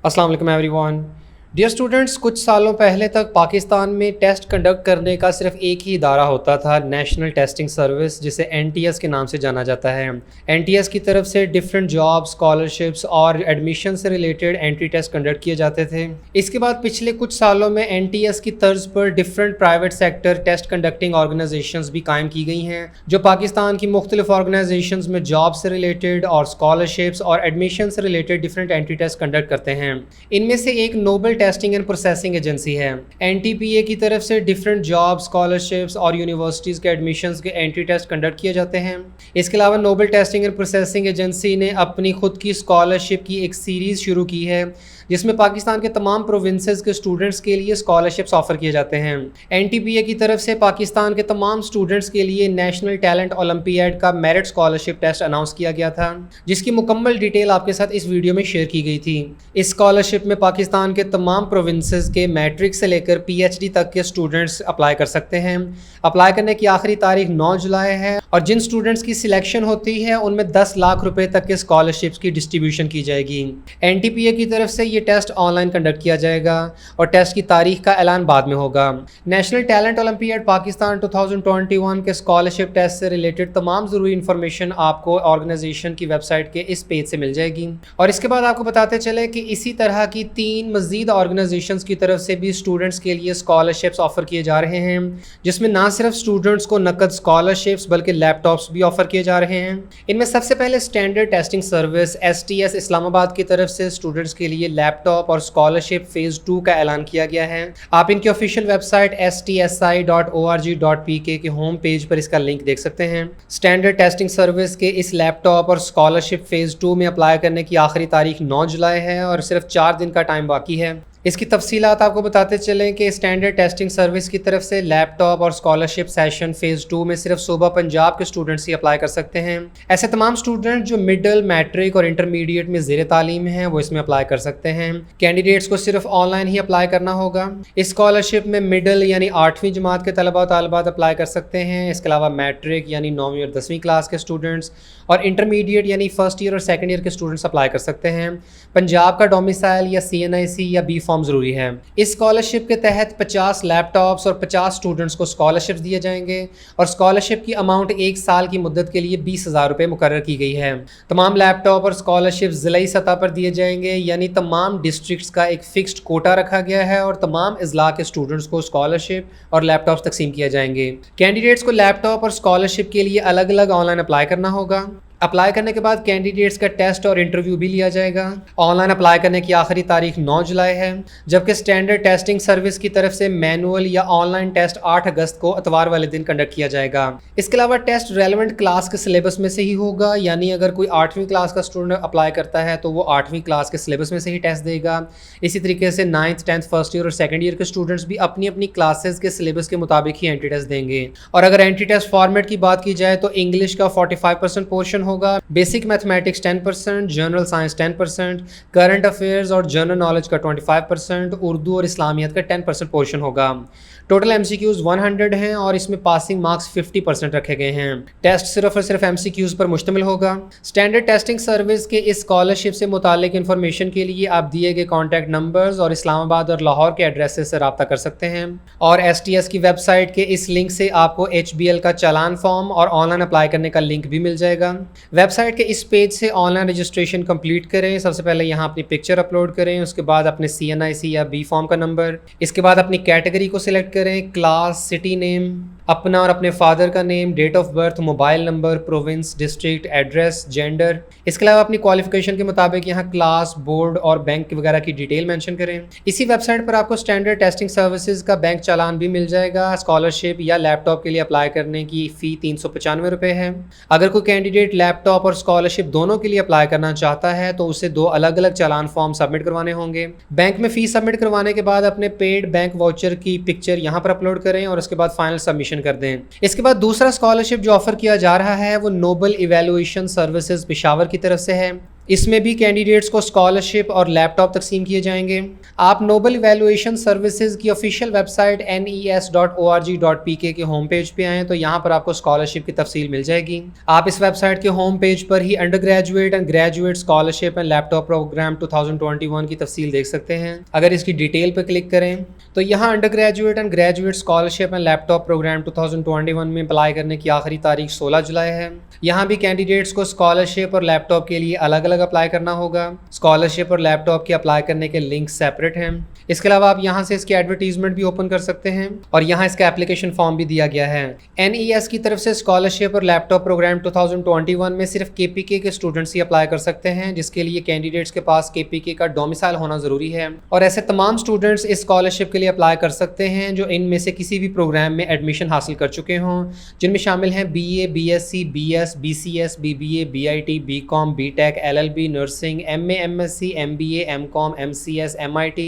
अस्सलाम वालेकुम everyone. Dear students, कुछ सालों पहले तक पाकिस्तान में टेस्ट कंडक्ट करने का सिर्फ एक ही इदारा होता था, नेशनल टेस्टिंग सर्विस, जिसे NTS के नाम से जाना जाता है। NTS की तरफ से डिफरेंट जॉब, स्कॉलरशिप्स और एडमिशन से रिलेटेड एंट्री टेस्ट कंडक्ट किए जाते थे। इसके बाद पिछले कुछ सालों में NTS की तर्ज पर different private sector test conducting organisations भी कायम की गई हैं, जो पाकिस्तान की मुख्तलिफ ऑर्गेनाइजेशंस में जॉब से रिलेटेड और स्कॉलरशिप्स और एडमिशन से related different entry test conduct करते हैं। इनमें से एक Noble testing and processing Agency है। NTPA की तरफ से डिफरेंट जॉब, स्कॉलरशिप्स और यूनिवर्सिटीज़ के एडमिशन्स के एंट्री टेस्ट कंडक्ट किए जाते हैं। इसके अलावा Noble testing and processing Agency ने अपनी खुद की स्कॉलरशिप की एक सीरीज़ शुरू की है, जिसमें पाकिस्तान के तमाम प्रोविंसेस के स्टूडेंट्स के लिए स्कॉलरशिप्स ऑफर किए जाते हैं। NTPA की तरफ से पाकिस्तान के तमाम स्टूडेंट्स के लिए नेशनल टैलेंट ओलंपियाड का मेरिट स्कॉलरशिप टेस्ट अनाउंस किया गया था, जिसकी मुकम्मल डिटेल आपके साथ इस वीडियो में शेयर की गई थी। इस स्कॉलरशिप में पाकिस्तान के तमाम प्रोविंसेस के मैट्रिक से लेकर PhD तक के स्टूडेंट्स अप्लाई कर सकते हैं। अप्लाई करने की आखिरी तारीख 9 जुलाई है और जिन स्टूडेंट्स की सिलेक्शन होती है उनमें 10 लाख रुपए तक के स्कॉलरशिप्स की डिस्ट्रीब्यूशन की जाएगी। NTPA की तरफ से ये टेस्ट ऑनलाइन कंडक्ट किया जाएगा और टेस्ट की तारीख का ऐलान बाद में होगा। नेशनल टैलेंट ओलंपियाड पाकिस्तान 2021 के स्कॉलरशिप टेस्ट से रिलेटेड तमाम ज़रूरी इन्फॉर्मेशन आपको ऑर्गेनाइजेशन की वेबसाइट के इस पेज से मिल जाएगी। और इसके बाद आपको बताते चले कि इसी तरह की 3 मज़ीद ऑर्गेनाइजेशंस की तरफ से भी स्टूडेंट्स के लिए स्कॉलरशिप्स ऑफर किए जा रहे हैं, जिसमें ना सिर्फ स्टूडेंट्स को नकद स्कॉलरशिप्स बल्कि लैपटॉप्स भी ऑफर किए जा रहे हैं। इनमें सबसे पहले standard testing service STS Islamabad की तरफ से स्टूडेंट्स के लिए लैपटॉप और स्कॉलरशिप फेज़ 2 का ऐलान किया गया है। आप इनकी ऑफिशियल वेबसाइट stsi.org.pk के होम पेज पर इसका लिंक देख सकते हैं। स्टैंडर्ड टेस्टिंग सर्विस के इस लैपटॉप और स्कॉलरशिप फेज़ 2 में अप्लाई करने की आखिरी तारीख 9 जुलाई है और सिर्फ 4 दिन का टाइम बाकी है। इसकी तफसीलात आपको बताते चलें कि स्टैंडर्ड टेस्टिंग सर्विस की तरफ से लैपटॉप और स्कॉलरशिप सेशन फ़ेज़ 2 में सिर्फ सूबा पंजाब के स्टूडेंट्स ही अप्लाई कर सकते हैं। ऐसे तमाम स्टूडेंट जो मिडल, मैट्रिक और इंटरमीडिएट में ज़ेर तालीम हैं वो इसमें अप्लाई कर सकते हैं। कैंडिडेट्स को सिर्फ ऑनलाइन ही अप्लाई करना होगा। इस स्कॉलरशिप में मिडल यानी 8वीं जमात के तलबा तालिबात अप्लाई कर सकते हैं। इसके अलावा मैट्रिक यानी 9वीं और 10वीं क्लास के स्टूडेंट्स और इंटरमीडिएट यानी फर्स्ट ईयर और सेकेंड ईयर के स्टूडेंट्स अप्लाई कर सकते हैं। पंजाब का डोमिसाइल या CNIC या B फॉर्म ज़रूरी है। इस स्कॉलरशिप के तहत 50 लैपटॉप्स और 50 स्टूडेंट्स को स्कॉलरशिप दिए जाएंगे और स्कॉलरशिप की अमाउंट 1 साल की मुद्दत के लिए 20,000 रुपये मुकर्रर की गई है। तमाम लैपटॉप और स्कॉलरशिप ज़िलाई सतह पर दिए जाएंगे, यानी तमाम डिस्ट्रिक्ट्स का एक फ़िक्स्ड कोटा रखा गया है और तमाम अज़ला के स्टूडेंट्स को स्कॉलरशिप और लैपटॉप्स तकसीम किया जाएंगे। कैंडिडेट्स को लैपटॉप और स्कॉलरशिप के लिए अलग अलग ऑनलाइन अप्लाई करना होगा। अप्लाई करने के बाद कैंडिडेट्स का टेस्ट और इंटरव्यू भी लिया जाएगा। ऑनलाइन अप्लाई करने की आखिरी तारीख 9 जुलाई है, जबकि स्टैंडर्ड टेस्टिंग सर्विस की तरफ से मैनुअल या ऑनलाइन टेस्ट 8 अगस्त को इतवार वाले दिन कंडक्ट किया जाएगा। इसके अलावा टेस्ट रेलेवेंट क्लास के सिलेबस में से ही होगा, यानी अगर कोई 8वीं क्लास का स्टूडेंट अप्लाई करता है तो वो 8वीं क्लास के सिलेबस में से ही टेस्ट देगा। इसी तरीके से 9th, 10th फर्स्ट ईयर और सेकेंड ईयर के स्टूडेंट्स भी अपनी अपनी क्लासेस के सिलेबस के मुताबिक ही एंट्री टेस्ट देंगे। और अगर एंट्री टेस्ट फॉर्मेट की बात की जाए तो इंग्लिश का 45% पोर्शन होगा, basic mathematics 10%, general science 10%, current affairs और जनरल नॉलेज का 25%, उर्दू और इस्लामियत का 10% पोर्शन होगा। टोटल MCQs 100 हैं और इसमें पासिंग मार्क्स 50% रखे गए हैं। टेस्ट सिर्फ और सिर्फ MCQs पर मुश्तमिल होगा। स्टैंडर्ड टेस्टिंग सर्विस के इस स्कॉलरशिप से मुतालिक इन्फॉर्मेशन के लिए आप दिए गए कॉन्टैक्ट नंबर्स और इस्लामाबाद और लाहौर के एड्रेसेस से रब्ता कर सकते हैं। और STS की वेबसाइट के इस लिंक से आपको HBL का चालान फॉर्म और ऑनलाइन अप्लाई करने का लिंक भी मिल जाएगा। वेबसाइट के इस पेज से ऑनलाइन रजिस्ट्रेशन कंप्लीट करें। सबसे पहले यहाँ अपनी पिक्चर अपलोड करें, उसके बाद अपने CNIC या B फॉर्म का नंबर, इसके बाद अपनी कैटेगरी को सिलेक्ट करें, क्लास, सिटी नेम, अपना और अपने फादर का name, date of birth, mobile number, province, district, address, gender. इसके अलावा अपनी क्वालिफिकेशन के मुताबिक यहाँ क्लास, बोर्ड और बैंक वगैरह की डिटेल मेंशन करें। इसी वेबसाइट पर आपको स्टैंडर्ड टेस्टिंग सर्विसेज का बैंक चालान भी मिल जाएगा। स्कॉलरशिप या लैपटॉप के लिए अप्लाई करने की फ़ी 395 रुपये है। अगर कोई कैंडिडेट लैपटॉप और स्कॉलरशिप दोनों के लिए अप्लाई करना चाहता है तो उसे 2 अलग अलग चालान फॉर्म सबमिट करवाने होंगे। बैंक में फ़ीस सबमिट करवाने के बाद अपने पेड बैंक वाउचर की पिक्चर यहाँ पर अपलोड करें और उसके बाद फाइनल सबमिशन कर दें। इसके बाद दूसरा स्कॉलरशिप जो ऑफर किया जा रहा है वो नोबल इवैल्यूएशन सर्विसेज पेशावर की तरफ से है। इसमें भी कैंडिडेट्स को स्कॉलरशिप और लैपटॉप तकसीम किए जाएंगे। आप नोबल इवैल्यूएशन सर्विसेज की ऑफिशियल वेबसाइट nes.org.pk के होम पेज पे आएँ तो यहाँ पर आपको स्कॉलरशिप की तफसील मिल जाएगी। आप इस वेबसाइट के होम पेज पर ही undergraduate and graduate scholarship and laptop programme 2021 की तफसील देख सकते हैं। अगर इसकी डिटेल पर क्लिक करें तो यहाँ undergraduate and graduate scholarship and laptop programme 2021 में अप्लाई करने की आखिरी तारीख 16 जुलाई है। यहाँ भी कैंडिडेट्स को स्कॉलरशिप और लैपटॉप के लिए अलग अलग अप्लाई करना होगा। स्कॉलरशिप और लैपटॉप के अप्लाई करने के लिंक सेपरेट हैं। इसके अलावा आप यहाँ से इसकी एडवर्टीजमेंट भी ओपन कर सकते हैं और यहाँ इसका एप्लीकेशन फॉर्म भी दिया गया है। NES की तरफ से स्कॉलरशिप और लैपटॉप प्रोग्राम 2021 में सिर्फ KPK के स्टूडेंट्स ही अप्लाई कर सकते हैं, जिसके लिए कैंडिडेट्स के पास KPK का डोमिसाइल होना ज़रूरी है। और ऐसे तमाम स्टूडेंट्स इस स्कॉलरशिप के लिए अप्लाई कर सकते हैं जो इनमें से किसी भी प्रोग्राम में एडमिशन हासिल कर चुके हों, जिनमें शामिल हैं BA, BSc, BS, BCS, BBA, BIT, BCom, BTech, LLB, nursing, MA, MSc, MBA, MCom, MCS, MIT,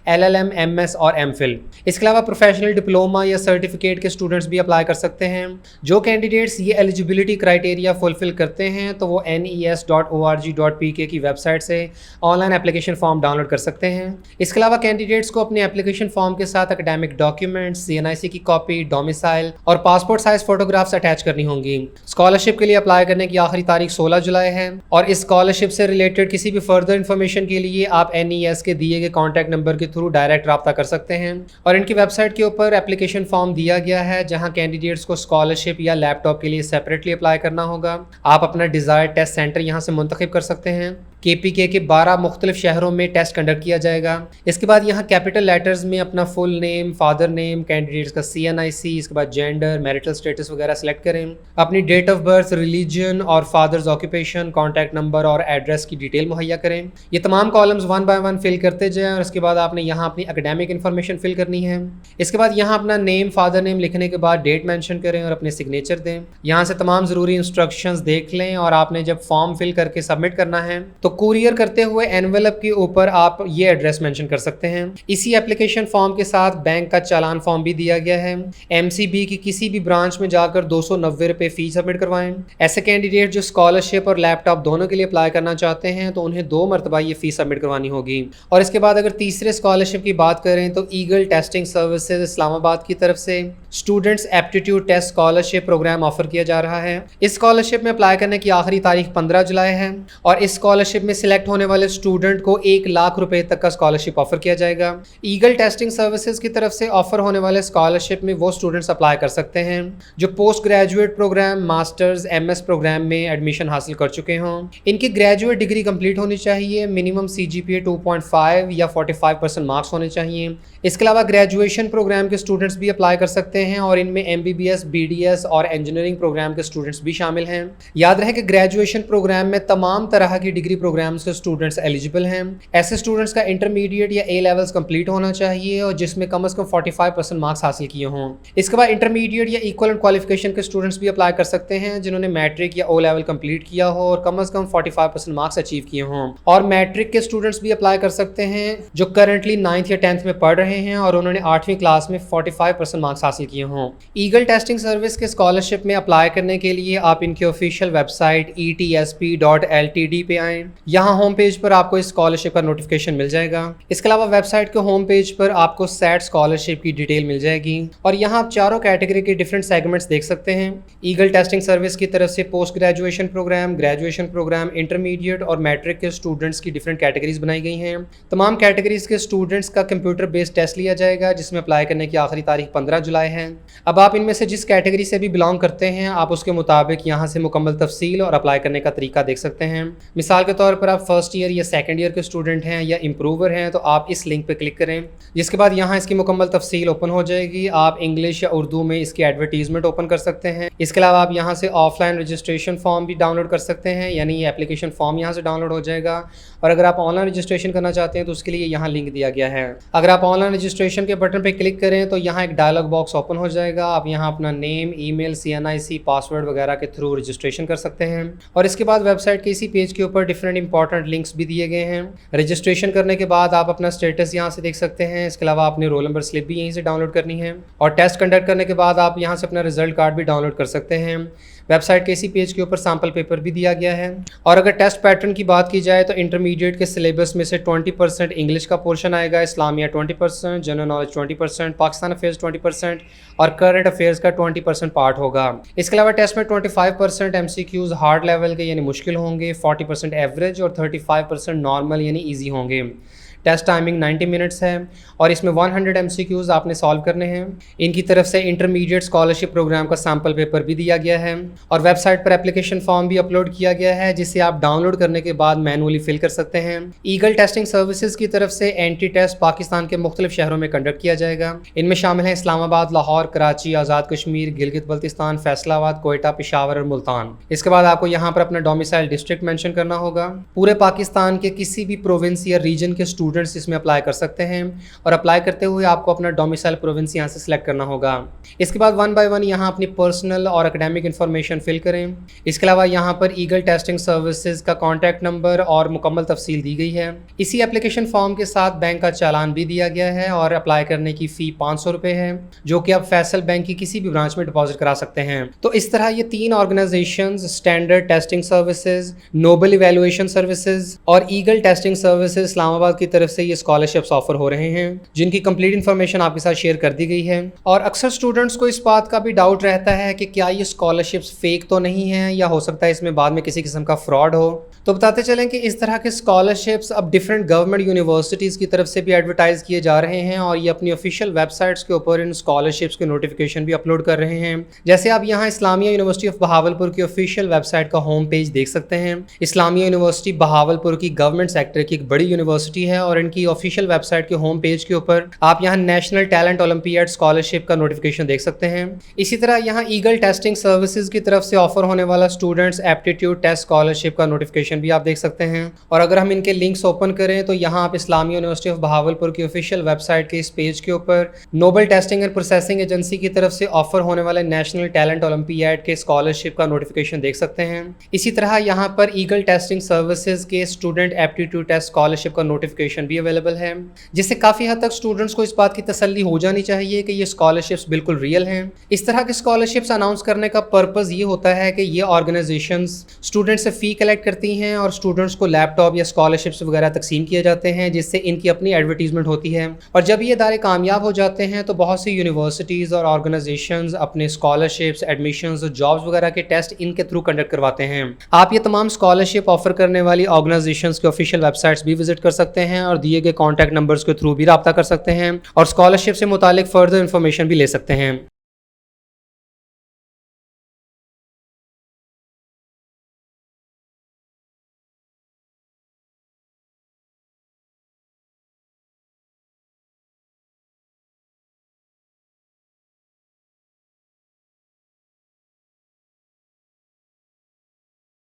LLM, MS और MPhil। इसके अलावा प्रोफेशनल डिप्लोमा या सर्टिफिकेट के स्टूडेंट्स भी अप्लाई कर सकते हैं। जो कैंडिडेट्स ये एलिजिबिलिटी क्राइटेरिया फुलफिल करते हैं तो वो nes.org.pk की वेबसाइट से ऑनलाइन एप्लीकेशन फॉर्म डाउनलोड कर सकते हैं। इसके अलावा कैंडिडेट्स को अपने एप्लीकेशन फॉर्म के साथ एकेडमिक डॉक्यूमेंट्स, CNIC की कॉपी, डोमिसाइल और पासपोर्ट साइज फोटोग्राफ्स अटैच करनी होंगी। स्कॉलरशिप के लिए अप्लाई करने की आखिरी तारीख 16 जुलाई है और इस स्कॉलरशिप से रिलेटेड किसी भी फर्दर इन्फॉर्मेशन के लिए आप NES के दिए गए कॉन्टैक्ट नंबर के थ्रू डायरेक्ट रब्ता कर सकते हैं। और इनकी वेबसाइट के ऊपर एप्लीकेशन फॉर्म दिया गया है जहां कैंडिडेट्स को स्कॉलरशिप या लैपटॉप के लिए सेपरेटली अप्लाई करना होगा। आप अपना डिज़ायर्ड टेस्ट सेंटर यहां से मुंतखब कर सकते हैं। KPK के 12 मुख्तलिफ शहरों में टेस्ट कंडक्ट किया जाएगा। इसके बाद यहाँ कैपिटल लेटर्स में अपना full name, father name, candidates का CNIC, इसके बाद जेंडर, मैरिटल स्टेटस वगैरह सेलेक्ट करें। अपनी डेट ऑफ बर्थ, रिलीजन और फादर्स ऑक्यूपेशन, कॉन्टैक्ट नंबर और एड्रेस की डिटेल मुहैया करें। ये तमाम कॉलम्स 1 बाय 1 फिल करते जाएँ और इसके बाद आपने यहाँ अपनी एकेडमिक इन्फॉर्मेशन फिल करनी है। इसके बाद यहाँ अपना नेम, फादर नेम लिखने के बाद डेट मेंशन करें और अपने सिग्नेचर दें। यहाँ से तमाम ज़रूरी इंस्ट्रक्शंस देख लें और आपने जब फॉर्म फिल करके सबमिट करना है तो कुरियर करते हुए एनवेलप के ऊपर आप ये एड्रेस मेंशन कर सकते हैं। इसी एप्लीकेशन फॉर्म के साथ बैंक का चालान फॉर्म भी दिया गया है। MCB की किसी भी ब्रांच में जाकर 290 रुपये फीस सबमिट करवाएं। ऐसे कैंडिडेट जो स्कॉलरशिप और लैपटॉप दोनों के लिए अप्लाई करना चाहते हैं तो उन्हें 2 मरतबा ये फीस सबमिट करवानी होगी। और इसके बाद अगर तीसरे स्कॉलरशिप की बात करें तो ईगल टेस्टिंग सर्विसेज इस्लामाबाद की तरफ से students aptitude test scholarship programme offer किया जा रहा है। इस स्कॉलरशिप में अप्लाई करने की आखिरी तारीख 15 जुलाई है और इस स्कॉलरशिप में सिलेक्ट होने वाले स्टूडेंट को 1 लाख रुपए तक का स्कॉलरशिप ऑफर किया जाएगा। ईगल टेस्टिंग सर्विसेज की तरफ से ऑफर होने वाले स्कॉलरशिप में वो स्टूडेंट्स अप्लाई कर सकते हैं जो postgraduate programme, masters, MS programme में एडमिशन हासिल कर चुके हों। इनकी ग्रेजुएट डिग्री कंप्लीट होनी चाहिए, मिनिमम CGPA 2.5 या 45% मार्क्स होने चाहिए। इसके अलावा ग्रेजुएशन प्रोग्राम के स्टूडेंट्स भी अप्लाई कर सकते हैं और इनमें MBBS, BDS और इंजीनियरिंग प्रोग्राम के स्टूडेंट्स भी शामिल हैं। याद रहे कि ग्रेजुएशन प्रोग्राम में तमाम तरह की डिग्री प्रोग्राम्स के स्टूडेंट्स एलिजिबल हैं। ऐसे स्टूडेंट्स का इंटरमीडिएट या A लेवल्स कंप्लीट होना चाहिए और जिसमें कम से कम 45% मार्क्स हासिल किए हों। इसके बाद इंटरमीडिएट या इक्वलेंट क्वालिफिकेशन के स्टूडेंट्स भी अप्लाई कर सकते हैं जिन्होंने मैट्रिक या O लेवल कंप्लीट किया हो और कम से कम 45% मार्क्स अचीव किए हों। और मैट्रिक के स्टूडेंट्स भी अप्लाई कर सकते हैं जो करंटली 9th या 10th में पढ़ रहे हैं और उन्होंने 8वीं क्लास में 45% मार्क्स हासिल किए हों। ईगल टेस्टिंग सर्विस के स्कॉलरशिप में अप्लाई करने के लिए आप इनकी ऑफिशियल वेबसाइट ETSP.LTD पे आएँ। यहाँ होम पेज पर आपको इस स्कॉलरशिप का नोटिफिकेशन मिल जाएगा। इसके अलावा वेबसाइट के होम पेज पर आपको SAT स्कॉलरशिप की डिटेल मिल जाएगी और यहाँ आप चारों कैटेगरी के डिफरेंट सेगमेंट्स देख सकते हैं। ईगल टेस्टिंग सर्विस की तरफ से post graduation programme, graduation programme, intermediate और मैट्रिक के स्टूडेंट्स की डिफरेंट कैटेगरीज बनाई गई हैं। तमाम कैटेगरीज के स्टूडेंट्स का कंप्यूटर बेस्ड टेस्ट लिया जाएगा जिसमें अप्लाई करने की आखिरी तारीख 15 जुलाई है। अब आप इनमें से जिस कैटेगरी से भी बिलोंग करते हैं आप उसके मुताबिक यहाँ से मुकम्मल तफसील और अप्लाई करने का तरीका देख सकते हैं। मिसाल के तौर पर आप फर्स्ट ईयर या सेकेंड ईयर के स्टूडेंट हैं या इम्प्रूवर हैं तो आप इस लिंक पर क्लिक करें, जिसके बाद यहाँ इसकी मुकम्मल तफसील ओपन हो जाएगी। आप इंग्लिश या उर्दू में इसकी एडवर्टीजमेंट ओपन कर सकते हैं। इसके अलावा आप यहाँ से ऑफलाइन रजिस्ट्रेशन फॉर्म भी डाउनलोड कर सकते हैं, यानी ये एप्लीकेशन फॉर्म यहाँ से डाउनलोड हो जाएगा। और अगर आप ऑनलाइन रजिस्ट्रेशन करना चाहते हैं तो उसके लिए यहाँ लिंक दिया गया है। अगर आप ऑनलाइन रजिस्ट्रेशन के बटन पर क्लिक करें तो यहाँ एक डायलॉग बॉक्स ओपन हो जाएगा। आप यहाँ अपना नेम, ईमेल, CNIC, पासवर्ड वगैरह के थ्रू रजिस्ट्रेशन कर सकते हैं। और इसके बाद वेबसाइट के इसी पेज के ऊपर डिफरेंट इंपॉर्टेंट लिंक्स भी दिए गए हैं। रजिस्ट्रेशन करने के बाद आप अपना स्टेटस यहाँ से देख सकते हैं। इसके अलावा आपने रोल नंबर स्लिप भी यहीं से डाउनलोड करनी है और टेस्ट कंडक्ट करने के बाद आप यहाँ से अपना रिजल्ट कार्ड भी डाउनलोड कर सकते हैं। वेबसाइट के इसी पेज के ऊपर सैम्पल पेपर भी दिया गया है। और अगर टेस्ट पैटर्न की बात की जाए तो इंटरमीडिएट के सिलेबस में से 20% इंग्लिश का पोर्शन आएगा, Islamia 20%, general knowledge 20%, Pakistan affairs 20% और करंट अफेयर्स का 20% पार्ट होगा। इसके अलावा टेस्ट में 25% MCQs हार्ड लेवल के यानी मुश्किल होंगे, 40% एवरेज और 35% नॉर्मल यानी ईजी होंगे। टेस्ट टाइमिंग 90 मिनट्स है और इसमें 100 MCQs आपने सॉल्व करने हैं। इनकी तरफ से इंटरमीडिएट स्कॉलरशिप प्रोग्राम का सैम्पल पेपर भी दिया गया है और वेबसाइट पर एप्लीकेशन फॉर्म भी अपलोड किया गया है, जिसे आप डाउनलोड करने के बाद मैनुअली फिल कर सकते हैं। ईगल टेस्टिंग सर्विसेज की तरफ से एंटी टेस्ट पाकिस्तान के मुख्तलिफ शहरों में कंडक्ट किया जाएगा। इनमें शामिल हैं इस्लामाबाद, लाहौर, कराची, आज़ाद कश्मीर, गिलगित बल्तिस्तान, फैसलाबाद, कोयटा, पेशावर और मुल्तान। इसके बाद आपको यहाँ पर अपना डोमिसाइल डिस्ट्रिक्ट मेंशन करना होगा। पूरे पाकिस्तान के किसी भी प्रोविंस या रीजन के स्टूडेंट्स इसमें अप्लाई कर सकते हैं और अप्लाई करते हुए आपको अपना डोमिसाइल प्रोविंस यहाँ से सिलेक्ट करना होगा। इसके बाद 1 बाय 1 यहाँ अपनी पर्सनल और एकेडमिक इन्फॉर्मेशन फिल करें। इसके अलावा यहाँ पर ईगल टेस्टिंग सर्विसेज का कॉन्टैक्ट नंबर और मुकम्मल तफसील दी गई है। इसी एप्लीकेशन फॉर्म के साथ बैंक का चालान भी दिया गया है और अप्लाई करने की फ़ी 500 रुपये है, जो कि आप फैसल बैंक की किसी भी ब्रांच में डिपॉजिट करा सकते हैं। तो इस तरह ये 3 organisations, Standard Testing Services, Noble Evaluation Services और ईगल टेस्टिंग सर्विसेज इस्लामाबाद की तरफ से ये स्कॉलरशिप्स ऑफर हो रहे हैं, जिनकी कंप्लीट इन्फॉर्मेशन आपके साथ शेयर कर दी गई है। और अक्सर स्टूडेंट्स को इस बात का भी डाउट रहता है कि क्या ये स्कॉलरशिप्स फेक तो नहीं है या हो सकता है इसमें बाद में किसी किस्म का फ्रॉड हो। तो बताते चलें कि इस तरह के स्कॉलरशिप्स अब डिफरेंट गवर्नमेंट यूनिवर्सिटीज़ की तरफ से भी एडवर्टाइज किए जा रहे हैं और ये अपनी ऑफिशियल वेबसाइट्स के ऊपर इन स्कॉलरशिप्स के नोटिफिकेशन भी अपलोड कर रहे हैं। जैसे आप यहाँ इस्लामिया यूनिवर्सिटी ऑफ बहावलपुर की ऑफिशियल वेबसाइट का होम पेज देख सकते हैं। इस्लामिया यूनिवर्सिटी बहावलपुर की गवर्नमेंट सेक्टर की एक बड़ी यूनिवर्सिटी है और इनकी ऑफिशियल वेबसाइट के होम पेज के ऊपर आप यहाँ नेशनल टैलेंट ओलंपियाड स्कॉलरशिप का नोटिफिकेशन देख सकते हैं। इसी तरह यहाँ ईगल टेस्टिंग सर्विसेज की तरफ से ऑफर होने वाला स्टूडेंट्स एप्टीट्यूड टेस्ट स्कॉलरशिप का नोटिफिकेशन भी आप देख सकते हैं। और अगर हम इनके लिंक्स ओपन करें तो यहाँ आप इस्लामिया यूनिवर्सिटी ऑफ बहावलपुर की ऑफिशियल वेबसाइट के इस पेज के ऊपर noble testing and processing agency की तरफ से ऑफर होने वाले नेशनल टैलेंट ओलंपियाड के स्कॉलरशिप का नोटिफिकेशन देख सकते हैं। इसी तरह यहाँ पर ईगल टेस्टिंग सर्विसेज के स्टूडेंट एप्टीट्यूड टेस्ट स्कॉलरशिप का नोटिफिकेशन भी अवेलेबल है, जिससे काफ़ी हद तक स्टूडेंट्स को इस बात की तसल्ली हो जानी चाहिए कि ये स्कॉलरशिप्स बिल्कुल रियल हैं। इस तरह के स्कॉलरशिप्स अनाउंस करने का पर्पज़ ये होता है कि ये ऑर्गेनाइजेशंस स्टूडेंट से फ़ी कलेक्ट करती हैं और स्टूडेंट्स को लैपटॉप या स्कॉलरशिप्स वगैरह तकसीम किए जाते हैं, जिससे इनकी अपनी एडवर्टीजमेंट होती है। और जब ये इदारे कामयाब हो जाते हैं तो बहुत सी यूनिवर्सिटीज़ और ऑर्गेनाइजेशंस अपने स्कॉलरशिप्स, एडमिशंस और जॉब्स वगैरह के टेस्ट इनके थ्रू कंडक्ट करवाते हैं। आप ये तमाम स्कॉलरशिप ऑफर करने वाली ऑर्गेनाइजेशंस के ऑफिशियल वेबसाइट्स भी विजिट कर सकते हैं और दिए गए कॉन्टैक्ट नंबर्स के थ्रू भी रब्ता कर सकते हैं और स्कॉलरशिप से मुतालिक फर्दर इन्फॉर्मेशन भी ले सकते हैं।